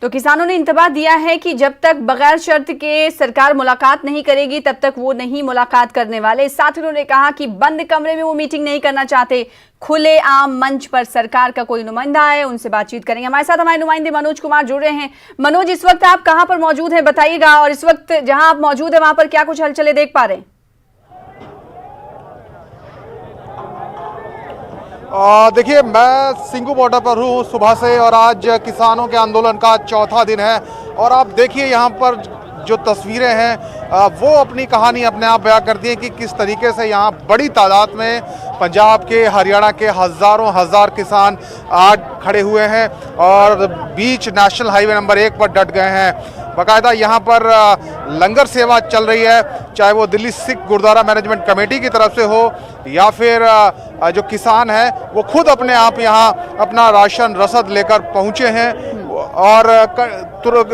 तो किसानों ने इंतबाह दिया है कि जब तक बगैर शर्त के सरकार मुलाकात नहीं करेगी तब तक वो नहीं मुलाकात करने वाले। साथ ही उन्होंने कहा कि बंद कमरे में वो मीटिंग नहीं करना चाहते, खुले आम मंच पर सरकार का कोई नुमाइंदा आए उनसे बातचीत करेंगे। हमारे साथ हमारे नुमाइंदे मनोज कुमार जुड़ रहे हैं। मनोज, इस वक्त आप कहां पर मौजूद हैं बताइएगा, और इस वक्त जहां आप मौजूद है वहां पर क्या कुछ हलचलें देख पा रहे हैं? देखिए, मैं सिंघू बॉर्डर पर हूँ सुबह से, और आज किसानों के आंदोलन का चौथा दिन है। और आप देखिए यहाँ पर जो तस्वीरें हैं वो अपनी कहानी अपने आप बयां करती हैं कि किस तरीके से यहाँ बड़ी तादाद में पंजाब के, हरियाणा के हज़ारों हजार किसान आज खड़े हुए हैं और बीच नेशनल हाईवे नंबर 1 पर डट गए हैं। बाकायदा यहाँ पर लंगर सेवा चल रही है, चाहे वो दिल्ली सिख गुरुद्वारा मैनेजमेंट कमेटी की तरफ से हो या फिर जो किसान हैं वो खुद अपने आप यहाँ अपना राशन रसद लेकर पहुँचे हैं। और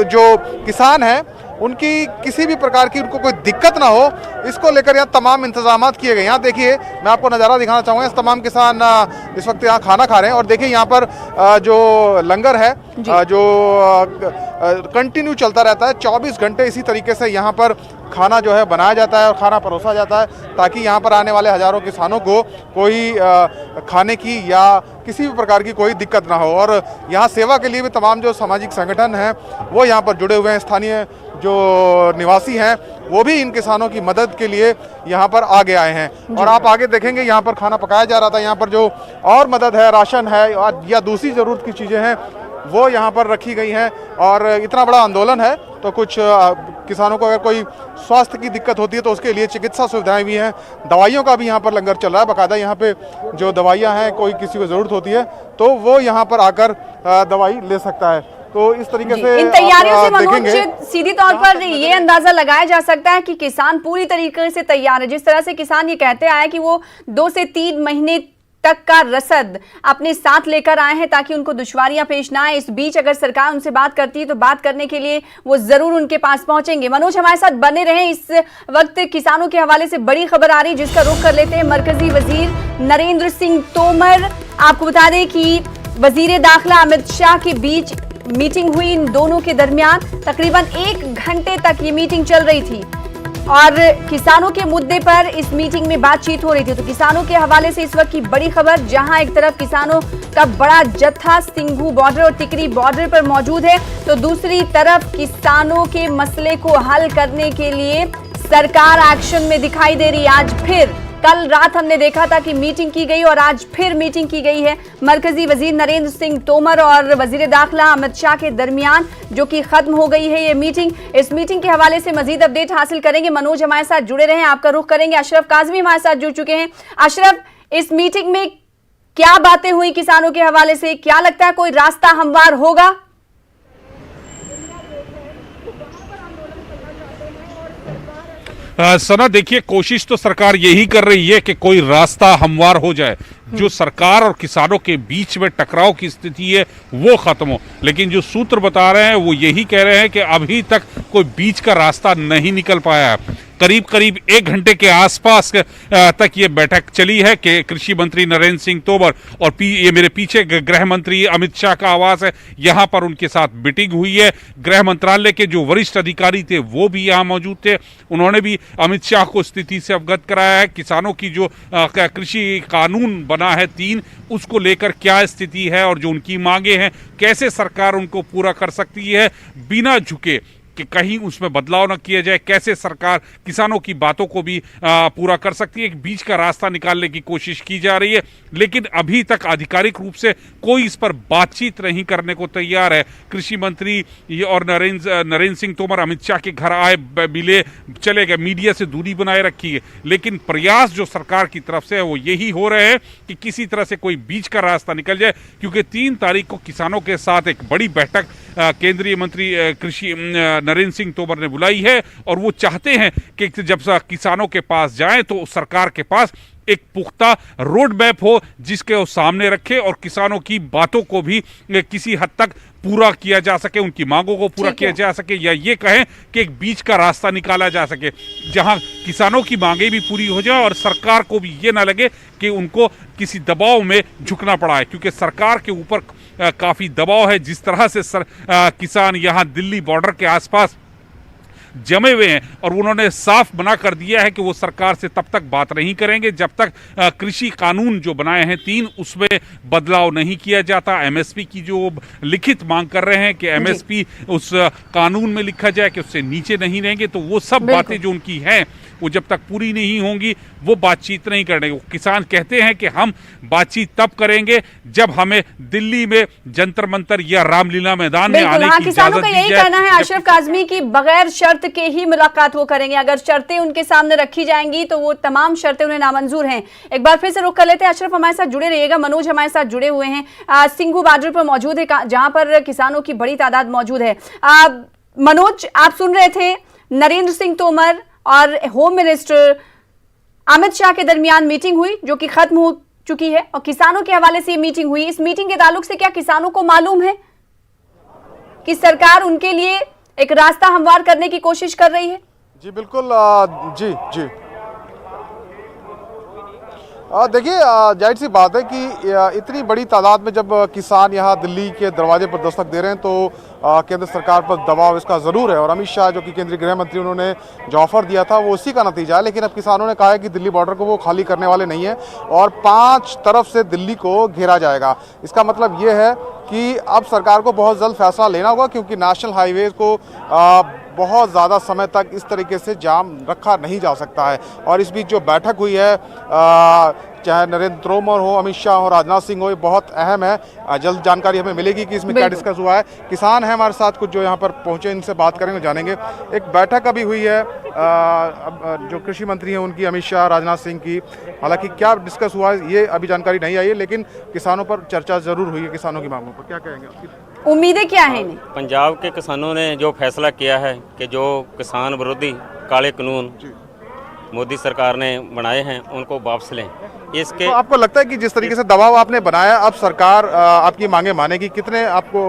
जो किसान हैं उनकी किसी भी प्रकार की उनको कोई दिक्कत ना हो, इसको लेकर यहाँ तमाम इंतजाम किए गए। यहाँ देखिए, मैं आपको नज़ारा दिखाना चाहूँगा। इस तमाम किसान इस वक्त यहाँ खाना खा रहे हैं और देखिए यहाँ पर जो लंगर है जो कंटिन्यू चलता रहता है, 24 घंटे इसी तरीके से यहाँ पर खाना जो है बनाया जाता है और खाना परोसा जाता है, ताकि यहाँ पर आने वाले हज़ारों किसानों को कोई खाने की या किसी भी प्रकार की कोई दिक्कत ना हो। और यहाँ सेवा के लिए भी तमाम जो सामाजिक संगठन हैं वो यहाँ पर जुड़े हुए हैं। स्थानीय जो निवासी हैं वो भी इन किसानों की मदद के लिए यहाँ पर आगे आए हैं। और आप आगे देखेंगे यहाँ पर खाना पकाया जा रहा था। यहाँ पर जो और मदद है, राशन है या दूसरी ज़रूरत की चीज़ें हैं वो यहाँ पर रखी गई हैं। और इतना बड़ा आंदोलन है तो कुछ किसानों को अगर कोई स्वास्थ्य की दिक्कत होती है तो उसके लिए चिकित्सा सुविधाएं भी हैं, दवाइयों का भी यहाँ पर लंगर चल रहा है। बाकायदा यहाँ पे जो दवाइयाँ हैं, कोई किसी को ज़रूरत होती है तो वो यहाँ पर आकर दवाई ले सकता है। तो इस तरीके से इन तैयारियों से मनोज सीधी तौर पर ये अंदाजा लगाया जा सकता है कि किसान पूरी तरीके से तैयार है। जिस तरह से किसान ये कहते आए कि वो 2 से 3 महीने तक का रसद अपने साथ लेकर आए हैं ताकि उनको दुश्वारियां पेश ना आए। इस बीच अगर सरकार उनसे बात करती है तो बात करने के लिए वो जरूर उनके पास पहुंचेंगे। मनोज, हमारे साथ बने रहें। इस वक्त किसानों के हवाले से बड़ी खबर आ रही है जिसका रुख कर लेते हैं। मरकजी वजीर नरेंद्र सिंह तोमर, आपको बता दें कि वजीर दाखिला अमित शाह के बीच मीटिंग हुई। इन दोनों के दरमियान तकरीबन 1 घंटे तक ये मीटिंग चल रही थी और किसानों के मुद्दे पर इस मीटिंग में बातचीत हो रही थी। तो किसानों के हवाले से इस वक्त की बड़ी खबर, जहां एक तरफ किसानों का बड़ा जत्था सिंघू बॉर्डर और टिकरी बॉर्डर पर मौजूद है, तो दूसरी तरफ किसानों के मसले को हल करने के लिए सरकार एक्शन में दिखाई दे रही है। आज फिर, कल रात हमने देखा था कि मीटिंग की गई और आज फिर मीटिंग की गई है मरकजी वजीर नरेंद्र सिंह तोमर और वजीर दाखिला अमित शाह के दरमियान, जो कि खत्म हो गई है ये मीटिंग। इस मीटिंग के हवाले से मजीद अपडेट हासिल करेंगे। मनोज हमारे साथ जुड़े रहे हैं, आपका रुख करेंगे। अशरफ काजमी हमारे साथ जुड़ चुके हैं। अशरफ, इस मीटिंग में क्या बातें हुई किसानों के हवाले से, क्या लगता है कोई रास्ता हमवार होगा? सना, देखिए, कोशिश तो सरकार यही कर रही है कि कोई रास्ता हमवार हो जाए, जो सरकार और किसानों के बीच में टकराव की स्थिति है वो खत्म हो। लेकिन जो सूत्र बता रहे हैं वो यही कह रहे हैं कि अभी तक कोई बीच का रास्ता नहीं निकल पाया है। करीब 1 घंटे के आसपास तक ये बैठक चली है कि कृषि मंत्री नरेंद्र सिंह तोमर और ये मेरे पीछे गृह मंत्री अमित शाह का आवास है, यहाँ पर उनके साथ मीटिंग हुई है। गृह मंत्रालय के जो वरिष्ठ अधिकारी थे वो भी यहाँ मौजूद थे, उन्होंने भी अमित शाह को स्थिति से अवगत कराया है। किसानों की जो कृषि कानून बना है 3, उसको लेकर क्या स्थिति है और जो उनकी मांगे हैं कैसे सरकार उनको पूरा कर सकती है बिना झुके कि कहीं उसमें बदलाव न किया जाए, कैसे सरकार किसानों की बातों को भी पूरा कर सकती है। एक बीच का रास्ता निकालने की कोशिश की जा रही है, लेकिन अभी तक आधिकारिक रूप से कोई इस पर बातचीत नहीं करने को तैयार है। कृषि मंत्री और नरेंद्र सिंह तोमर अमित शाह के घर आए, मिले, चले गए, मीडिया से दूरी बनाए रखी है। लेकिन प्रयास जो सरकार की तरफ से है वो यही हो रहे हैं कि किसी तरह से कोई बीच का रास्ता निकल जाए, क्योंकि 3 तारीख को किसानों के साथ एक बड़ी बैठक केंद्रीय मंत्री कृषि नरेंद्र सिंह तोमर ने बुलाई है और वो चाहते हैं कि जब किसानों के पास जाएं तो सरकार के पास एक पुख्ता रोड मैप हो जिसके वो सामने रखे और किसानों की बातों को भी किसी हद तक पूरा किया जा सके, उनकी मांगों को पूरा किया जा सके, या ये कहें कि एक बीच का रास्ता निकाला जा सके जहां किसानों की मांगें भी पूरी हो जाए और सरकार को भी ये ना लगे कि उनको किसी दबाव में झुकना पड़ा है। क्योंकि सरकार के ऊपर काफी दबाव है। जिस तरह से किसान यहाँ दिल्ली बॉर्डर के आसपास जमे हुए हैं और उन्होंने साफ मना कर दिया है कि वो सरकार से तब तक बात नहीं करेंगे जब तक कृषि कानून जो बनाए हैं 3 उसमें बदलाव नहीं किया जाता। एमएसपी की जो लिखित मांग कर रहे हैं कि एमएसपी उस कानून में लिखा जाए कि उससे नीचे नहीं रहेंगे, तो वो सब बातें जो उनकी हैं वो जब तक पूरी नहीं होंगी वो बातचीत नहीं करेंगे। किसान कहते हैं कि हम बातचीत तब करेंगे जब हमें दिल्ली में जंतर मंतर या रामलीला मैदान में आने की किसानों का यही कहना है अशरफ काज़मी की बगैर शर्त के ही मुलाकात वो करेंगे। अगर शर्तें उनके सामने रखी जाएंगी तो वो तमाम शर्तें उन्हें नामंजूर हैं। एक बार फिर से रुक कर लेते हैं। अशरफ हमारे साथ जुड़े रहिएगा। मनोज हमारे साथ जुड़े हुए हैं, सिंघू बॉर्डर पर मौजूद है जहां पर किसानों की बड़ी तादाद मौजूद है। मनोज, आप सुन रहे थे नरेंद्र सिंह तोमर और होम मिनिस्टर अमित शाह के दरमियान मीटिंग हुई जो कि खत्म हो चुकी है और किसानों के हवाले से ये मीटिंग हुई। इस मीटिंग के ताल्लुक से क्या किसानों को मालूम है कि सरकार उनके लिए एक रास्ता हमवार करने की कोशिश कर रही है? जी बिल्कुल, जी जी देखिए, जाहिर सी बात है कि इतनी बड़ी तादाद में जब किसान यहाँ दिल्ली के दरवाजे पर दस्तक दे रहे हैं तो केंद्र सरकार पर दबाव इसका ज़रूर है। और अमित शाह जो कि केंद्रीय गृह मंत्री, उन्होंने जो ऑफर दिया था वो उसी का नतीजा है। लेकिन अब किसानों ने कहा है कि दिल्ली बॉर्डर को वो खाली करने वाले नहीं है और 5 तरफ से दिल्ली को घेरा जाएगा। इसका मतलब ये है कि अब सरकार को बहुत जल्द फैसला लेना होगा, क्योंकि नेशनल हाईवे को बहुत ज़्यादा समय तक इस तरीके से जाम रखा नहीं जा सकता है। और इस बीच जो बैठक हुई है, चाहे नरेंद्र तोमर हो, अमित शाह हो, राजनाथ सिंह हो, ये बहुत अहम है। जल्द जानकारी हमें मिलेगी कि इसमें क्या डिस्कस हुआ है। किसान हैं हमारे साथ कुछ जो यहाँ पर पहुँचे, इनसे बात करेंगे, जानेंगे। एक बैठक अभी हुई है जो कृषि मंत्री हैं उनकी, अमित शाह, राजनाथ सिंह की। हालांकि क्या डिस्कस हुआ है ये अभी जानकारी नहीं आई है, लेकिन किसानों पर चर्चा जरूर हुई है। किसानों की मांगों पर क्या कहेंगे, उम्मीदें क्या हैं इन्हें? पंजाब के किसानों ने जो फैसला किया है कि जो किसान विरोधी काले कानून मोदी सरकार ने बनाए हैं उनको वापस लें। इसके तो आपको लगता है कि जिस तरीके से दबाव आपने बनाया अब सरकार आपकी मांगे मानेगी? कितने आपको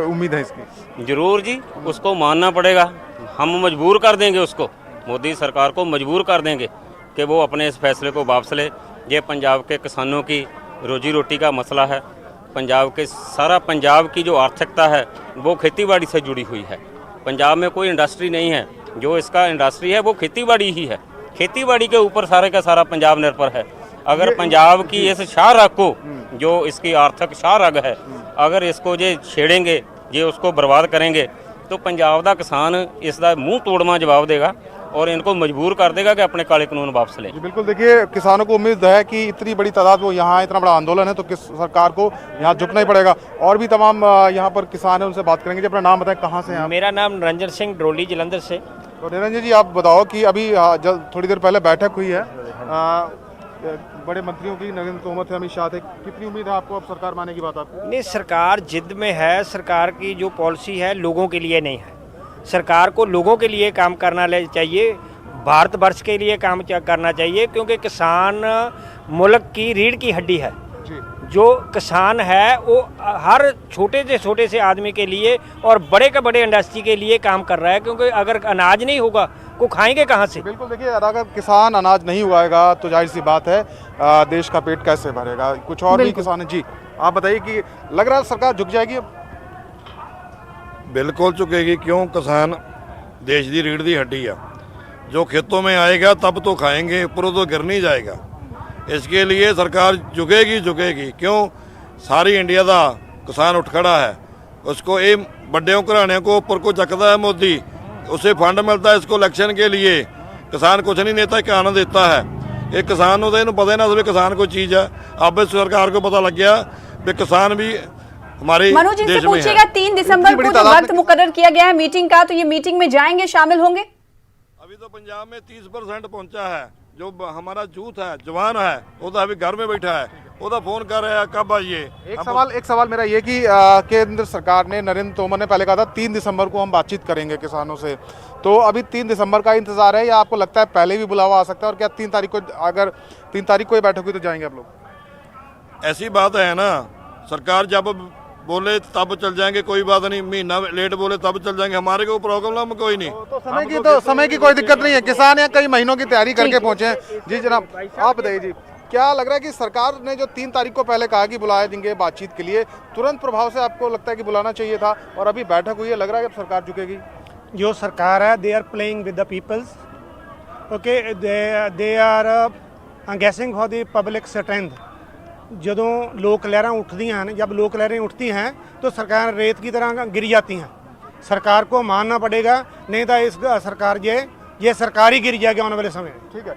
उम्मीद है इसकी? जरूर जी, उसको मानना पड़ेगा। हम मजबूर कर देंगे उसको, मोदी सरकार को मजबूर कर देंगे कि वो अपने इस फैसले को वापस ले। ये पंजाब के किसानों की रोजी रोटी का मसला है। सारा पंजाब की जो आर्थिकता है वो खेतीबाड़ी से जुड़ी हुई है। पंजाब में कोई इंडस्ट्री नहीं है, जो इसका इंडस्ट्री है वो खेतीबाड़ी ही है। खेतीबाड़ी के ऊपर सारे का सारा पंजाब निर्भर है। अगर पंजाब की इस शाहराग को, जो इसकी आर्थिक शाहराग है, अगर इसको ये छेड़ेंगे, ये उसको बर्बाद करेंगे, तो पंजाब का किसान इसका मुंह तोड़वा जवाब देगा और इनको मजबूर कर देगा कि अपने काले कानून वापस लें। बिल्कुल, देखिए किसानों को उम्मीद है कि इतनी बड़ी तादाद वो यहाँ, इतना बड़ा आंदोलन है तो किस सरकार को यहाँ झुकना ही पड़ेगा। और भी तमाम यहाँ पर किसान हैं, उनसे बात करेंगे। अपना नाम बताएं, कहाँ से हैं? मेरा नाम निरंजन सिंह ड्रोली, जलंधर से। तो निरंजन जी, आप बताओ कि अभी थोड़ी देर पहले बैठक हुई है बड़े मंत्रियों की, नरेंद्र तोमर थे, अमित शाह थे, कितनी उम्मीद है आपको अब सरकार माने की बात आपको? नहीं, सरकार जिद में है। सरकार की जो पॉलिसी है लोगों के लिए नहीं है। सरकार को लोगों के लिए काम करना चाहिए, भारतवर्ष के लिए काम करना चाहिए, क्योंकि किसान मुल्क की रीढ़ की हड्डी है। जो किसान है वो हर छोटे से आदमी के लिए और बड़े के बड़े इंडस्ट्री के लिए काम कर रहा है, क्योंकि अगर अनाज नहीं होगा को खाएंगे कहाँ से? बिल्कुल, देखिए अगर किसान अनाज नहीं उगाएगा तो जाहिर सी बात है देश का पेट कैसे भरेगा। कुछ और भी किसान हैं। जी आप बताइए कि लग रहा है सरकार झुक जाएगी अब? बिल्कुल झुकेगी। क्यों? किसान देश की रीढ़ की हड्डी है। जो खेतों में आएगा तब तो खाएंगे, ऊपर तो गिर नहीं जाएगा। इसके लिए सरकार झुकेगी। क्यों? सारी इंडिया का किसान उठ खड़ा है। उसको ये बड़े घराने को ऊपर को चकता है मोदी, उसे फंड मिलता है इसको इलेक्शन के लिए। किसान कुछ नहीं देता, क्या देता है। एक किसान को तो पता ही ना भी किसान कोई चीज़ है। अब इस सरकार को पता लग गया कि किसान भी हमारे मनोज जी से देश में पूछिएगा, है। 3 दिसंबर को जो वक्त मुकर्रर किया गया है मीटिंग का, तो ये मीटिंग में जाएंगे, शामिल होंगे? अभी तो पंजाब में 30% पहुंचा है। जो हमारा यूथ है, जवान है, वो तो अभी घर में बैठा है, वो तो फोन कर रहा है कब आइए। एक सवाल मेरा ये कि केंद्र सरकार ने, नरेंद्र तोमर ने पहले कहा था 3 दिसंबर को हम बातचीत करेंगे किसानों से, तो अभी 3 दिसंबर का इंतजार है या आपको लगता है पहले भी बुलावा आ सकता है? और क्या 3 तारीख को, अगर 3 तारीख को ये बैठक हुई तो जाएंगे आप लोग? ऐसी बात है ना, सरकार जब बोले तब चल जाएंगे, कोई बात नहीं। महीना लेट बोले तब चल जाएंगे, हमारे को प्रॉब्लम कोई नहीं। तो समय की कोई दिक्कत नहीं है। किसान यहाँ कई महीनों की तैयारी करके पहुंचे हैं। जी जनाब, आप बताइए जी, क्या लग रहा है कि सरकार ने जो 3 तारीख को पहले कहा कि बुलाया देंगे बातचीत के लिए, तुरंत प्रभाव से आपको लगता है कि बुलाना चाहिए था और अभी बैठक हुई है, लग रहा है कि अब सरकार झुकेगी? जो सरकार है, they are playing with the peoples, okay, they are gassing for the public strength. ਜਦੋਂ ਲੋਕ ਲਹਿਰਾਂ ਉੱਠਦੀਆਂ ਹਨ, जब लोक लहरें उठती हैं तो सरकार रेत की तरह गिर जाती हैं। सरकार को मानना पड़ेगा, नहीं तो इस सरकार ये सरकार ही गिर जाएगी आने वाले समय में। ठीक है,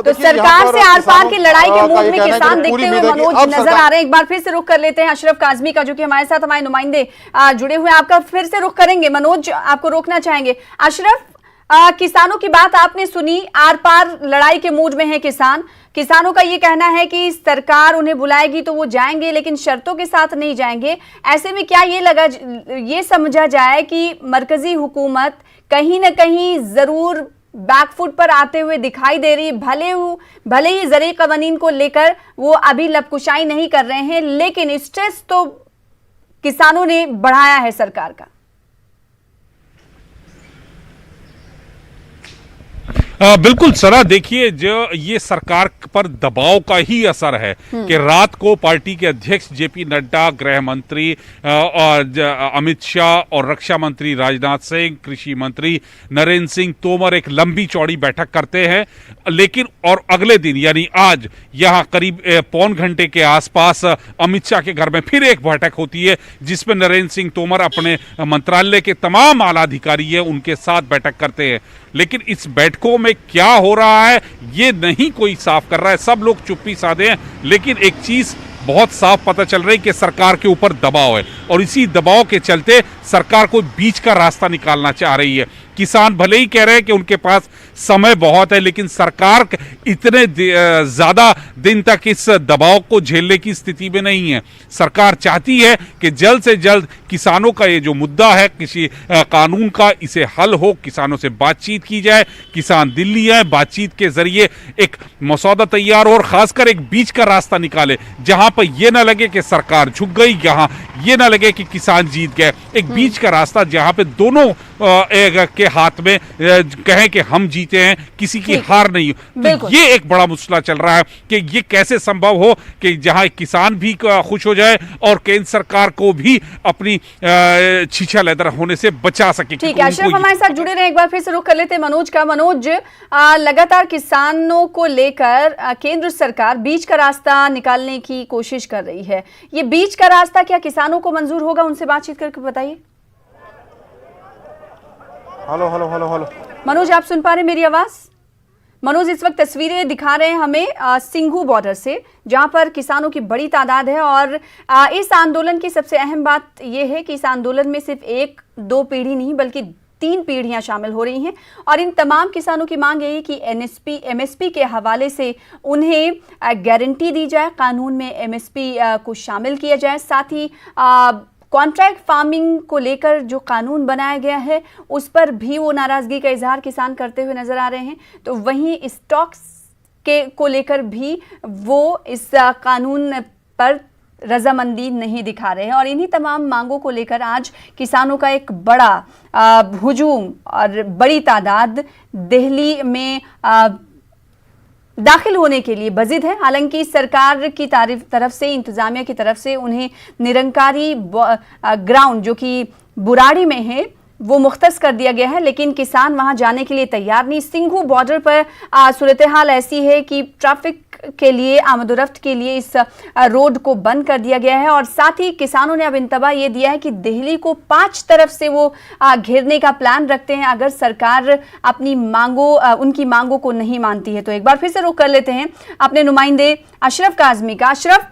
तो सरकार से आर पार की लड़ाई के मूड में किसान दिखते हुए मनोज नजर आ रहे हैं। एक बार फिर से रुख कर लेते हैं अशरफ काजमी का, जो कि हमारे साथ हमारे नुमाइंदे जुड़े हुए हैं। आपका फिर से रुख करेंगे मनोज, आपको रोकना चाहेंगे। अशरफ, किसानों की बात आपने सुनी, आर पार लड़ाई के मूड में है किसान। किसानों का ये कहना है कि सरकार उन्हें बुलाएगी तो वो जाएंगे, लेकिन शर्तों के साथ नहीं जाएंगे। ऐसे में क्या ये समझा जाए कि मरकजी हुकूमत कहीं ना कहीं जरूर बैकफुट पर आते हुए दिखाई दे रही, भले ही ज़रूरी कवानीन को लेकर वो अभी लपकुशाई नहीं कर रहे हैं, लेकिन स्ट्रेस तो किसानों ने बढ़ाया है सरकार का। बिल्कुल सरा, देखिए जो ये सरकार पर दबाव का ही असर है कि रात को पार्टी के अध्यक्ष जेपी नड्डा, गृह मंत्री अमित शाह और रक्षा मंत्री राजनाथ सिंह, कृषि मंत्री नरेंद्र सिंह तोमर एक लंबी चौड़ी बैठक करते हैं, लेकिन और अगले दिन यानी आज यहां करीब 1.25 घंटे के आसपास अमित शाह के घर में फिर एक बैठक होती है, जिसमें नरेंद्र सिंह तोमर अपने मंत्रालय के तमाम आला अधिकारी है उनके साथ बैठक करते हैं। लेकिन इस बैठकों में क्या हो रहा है ये नहीं कोई साफ कर रहा है, सब लोग चुप्पी साधे हैं। लेकिन एक चीज बहुत साफ पता चल रही है कि सरकार के ऊपर दबाव है और इसी दबाव के चलते सरकार को बीच का रास्ता निकालना चाह रही है। किसान भले ही कह रहे हैं कि उनके पास समय बहुत है, लेकिन सरकार इतने ज्यादा दिन तक इस दबाव को झेलने की स्थिति में नहीं है। सरकार चाहती है कि जल्द से जल्द किसानों का ये जो मुद्दा है किसी कानून का, इसे हल हो, किसानों से बातचीत की जाए, किसान दिल्ली आए, बातचीत के जरिए एक मसौदा तैयार हो और खासकर एक बीच का रास्ता निकाले जहां पर यह ना लगे कि सरकार झुक गई, यहां ये ना लगे कि किसान जीत गए। एक बीच का रास्ता जहां पे दोनों के हाथ में कहें कि हम जीते हैं, किसी की हार नहीं हो। तो ये एक बड़ा मसला चल रहा है कि ये कैसे संभव हो कि जहां किसान भी खुश हो जाए और केंद्र सरकार को भी अपनी छीछा लेदर होने से बचा सके। ठीक है, अशरफ हमारे साथ जुड़े रहे। एक बार फिर से रुख कर लेते हैं मनोज का। मनोज, लगातार किसानों को लेकर केंद्र सरकार बीच का रास्ता निकालने की कोशिश कर रही है। ये बीच का रास्ता क्या किसानों को मंजूर होगा? उनसे बातचीत करके बताइए। Hello hello hello hello Manoj, आप सुन पा रहे हैं मेरी आवाज? मनोज इस वक्त तस्वीरें दिखा रहे हैं हमें सिंघू बॉर्डर से, जहां पर किसानों की बड़ी तादाद है। और इस आंदोलन की सबसे अहम बात यह है कि इस आंदोलन में सिर्फ 1-2 पीढ़ी नहीं बल्कि 3 पीढ़ियां शामिल हो रही हैं। और इन तमाम किसानों की मांग यही कि एमएसपी के हवाले से उन्हें गारंटी दी जाए, कानून में एमएसपी को शामिल किया जाए। साथ ही कॉन्ट्रैक्ट फार्मिंग को लेकर जो कानून बनाया गया है उस पर भी वो नाराजगी का इजहार किसान करते हुए नजर आ रहे हैं। तो वहीं स्टॉक्स को लेकर भी वो इस कानून पर रजामंदी नहीं दिखा रहे हैं। और इन्हीं तमाम मांगों को लेकर आज किसानों का एक बड़ा हुजूम और बड़ी तादाद दिल्ली में दाखिल होने के लिए बजिद है। हालांकि सरकार की तरफ से, इंतजामिया की तरफ से उन्हें निरंकारी ग्राउंड जो कि बुराड़ी में है वो मुख्तस कर दिया गया है, लेकिन किसान वहां जाने के लिए तैयार नहीं। सिंघू बॉर्डर पर सूरत हाल ऐसी है कि ट्रैफिक के लिए, आमदोरफ्त के लिए इस रोड को बंद कर दिया गया है। और साथ ही किसानों ने अब इंतबाह ये दिया है कि दिल्ली को 5 तरफ से वो घेरने का प्लान रखते हैं अगर सरकार अपनी उनकी मांगों को नहीं मानती है। तो एक बार फिर से रुख कर लेते हैं अपने नुमाइंदे अशरफ काजमी का। अशरफ,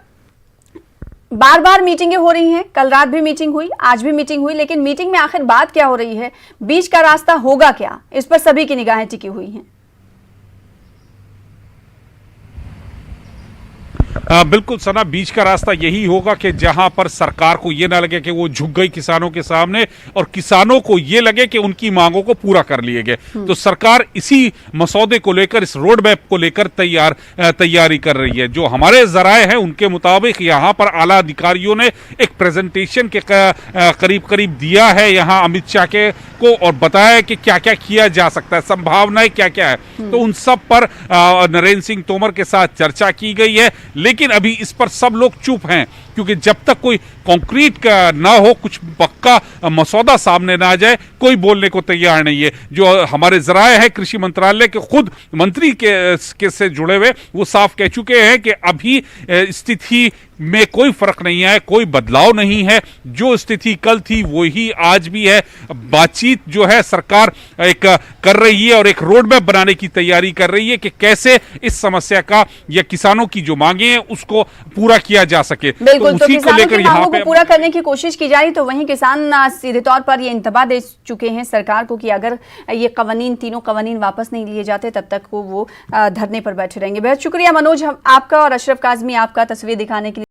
बार बार मीटिंगें हो रही हैं, कल रात भी मीटिंग हुई, आज भी मीटिंग हुई, लेकिन मीटिंग में आखिर बात क्या हो रही है? बीच का रास्ता होगा क्या? इस पर सभी की निगाहें टिकी हुई हैं। बिल्कुल सना, बीच का रास्ता यही होगा कि जहां पर सरकार को ये ना लगे कि वो झुक गई किसानों के सामने और किसानों को ये लगे कि उनकी मांगों को पूरा कर लिए गए। तो सरकार इसी मसौदे को लेकर, इस रोड मैप को लेकर तैयारी कर रही है। जो हमारे जराए हैं उनके मुताबिक यहां पर आला अधिकारियों ने एक प्रेजेंटेशन के करीब दिया है यहाँ अमित शाह के को और बताया कि क्या क्या किया जा सकता है, संभावनाएं क्या क्या है। तो उन सब पर नरेंद्र सिंह तोमर के साथ चर्चा की गई है, लेकिन अभी इस पर सब लोग चुप हैं, क्योंकि जब तक कोई कंक्रीट का ना हो, कुछ पक्का मसौदा सामने ना आ जाए, कोई बोलने को तैयार नहीं है। जो हमारे जराए हैं कृषि मंत्रालय के खुद मंत्री के से जुड़े हुए, वो साफ कह चुके हैं कि अभी स्थिति में कोई फर्क नहीं है, कोई बदलाव नहीं है। जो स्थिति कल थी वही आज भी है। बातचीत जो है सरकार एक कर रही है और एक रोड मैप बनाने की तैयारी कर रही है कि कैसे इस समस्या का या किसानों की जो मांगे हैं उसको पूरा किया जा सके। बिल्कुल, तो उसी को किसानों लेकर की यहाँ मांगों पे को पूरा करने की कोशिश की जा रही, तो वहीं किसान सीधे तौर पर ये इंतबा दे चुके हैं सरकार को कि अगर ये कवानीन, तीनों कवानीन वापस नहीं लिए जाते तब तक वो धरने पर बैठे रहेंगे। बहुत शुक्रिया मनोज आपका और अशरफ काज़मी आपका तस्वीर दिखाने के लिए।